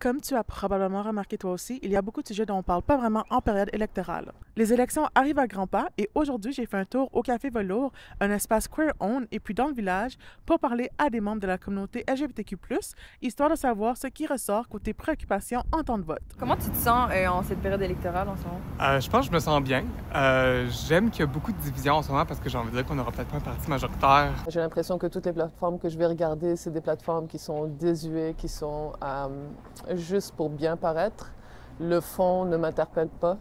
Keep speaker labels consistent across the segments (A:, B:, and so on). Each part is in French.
A: Comme tu as probablement remarqué toi aussi, il y a beaucoup de sujets dont on ne parle pas vraiment en période électorale. Les élections arrivent à grands pas et aujourd'hui, j'ai fait un tour au Café Velours, un espace queer-owned et puis dans le village, pour parler à des membres de la communauté LGBTQ+, histoire de savoir ce qui ressort côté préoccupations en temps de vote.
B: Comment tu te sens en cette période électorale en ce moment?
C: Je pense que je me sens bien. J'aime qu'il y a beaucoup de divisions en ce moment parce que j'ai envie de dire qu'on n'aura peut-être pas un parti majoritaire.
D: J'ai l'impression que toutes les plateformes que je vais regarder, c'est des plateformes qui sont désuètes, qui sont juste pour bien paraître. Le fond ne m'interpelle pas.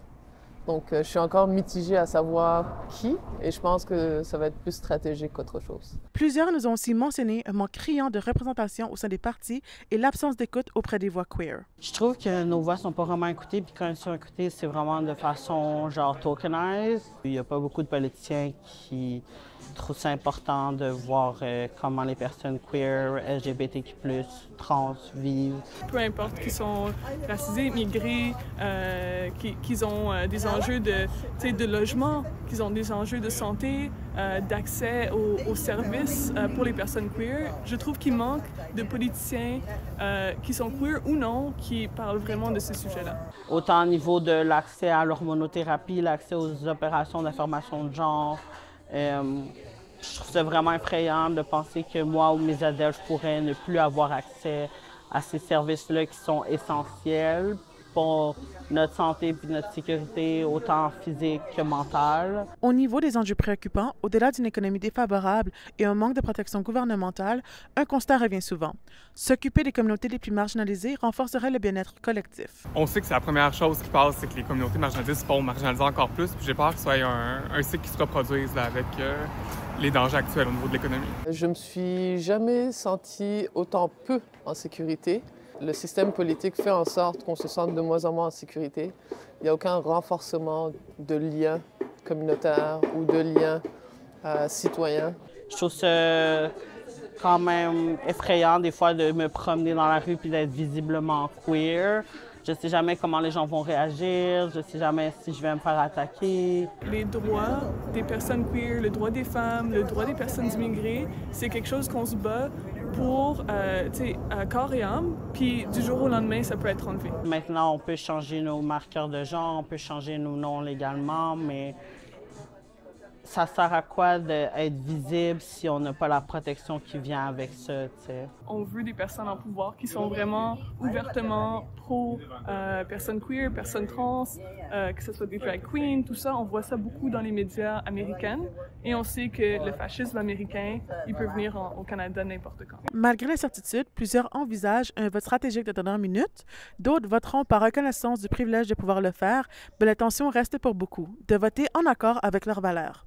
D: Donc, je suis encore mitigée à savoir qui, et je pense que ça va être plus stratégique qu'autre chose.
A: Plusieurs nous ont aussi mentionné un manque criant de représentation au sein des partis et l'absence d'écoute auprès des voix queer.
E: Je trouve que nos voix sont pas vraiment écoutées, puis quand elles sont écoutées, c'est vraiment de façon genre tokenized. Il n'y a pas beaucoup de politiciens qui trouvent ça important de voir comment les personnes queer, LGBTQ+, trans vivent.
F: Peu importe qu'ils sont racisés, migrés, qu'ils ont des enjeux de logement, qu'ils ont des enjeux de santé, d'accès aux services pour les personnes queer. Je trouve qu'il manque de politiciens qui sont queer ou non, qui parlent vraiment de ces sujets-là.
E: Autant au niveau de l'accès à l'hormonothérapie, l'accès aux opérations d'affirmation de genre. Je trouve ça vraiment effrayant de penser que moi ou mes adeptes, je pourrais ne plus avoir accès à ces services-là qui sont essentiels pour notre santé et notre sécurité, autant physique que mentale.
A: Au niveau des enjeux préoccupants, au-delà d'une économie défavorable et un manque de protection gouvernementale, un constat revient souvent. S'occuper des communautés les plus marginalisées renforcerait le bien-être collectif.
C: On sait que c'est la première chose qui passe, c'est que les communautés marginalisées se font marginaliser encore plus. Puis j'ai peur que ce soit un cycle qui se reproduise là, avec les dangers actuels au niveau de l'économie.
D: Je me suis jamais sentie autant peu en sécurité. Le système politique fait en sorte qu'on se sente de moins en moins en sécurité. Il n'y a aucun renforcement de liens communautaires ou de liens citoyens.
E: Je trouve ça quand même effrayant des fois de me promener dans la rue puis d'être visiblement queer. Je ne sais jamais comment les gens vont réagir, je ne sais jamais si je vais me faire attaquer.
F: Les droits des personnes queer, le droit des femmes, le droit des personnes immigrées, c'est quelque chose qu'on se bat pour, corps et âme, puis du jour au lendemain, ça peut être enlevé.
E: Maintenant, on peut changer nos marqueurs de genre, on peut changer nos noms légalement, mais ça sert à quoi d'être visible si on n'a pas la protection qui vient avec ça, t'sais?
F: On veut des personnes en pouvoir qui sont vraiment ouvertement pro personnes queer, personnes trans, que ce soit des drag queens, tout ça. On voit ça beaucoup dans les médias américains et on sait que le fascisme américain, il peut venir au Canada n'importe quand.
A: Malgré l'incertitude, plusieurs envisagent un vote stratégique de dernière minute, d'autres voteront par reconnaissance du privilège de pouvoir le faire, mais l'intention reste pour beaucoup, de voter en accord avec leurs valeurs.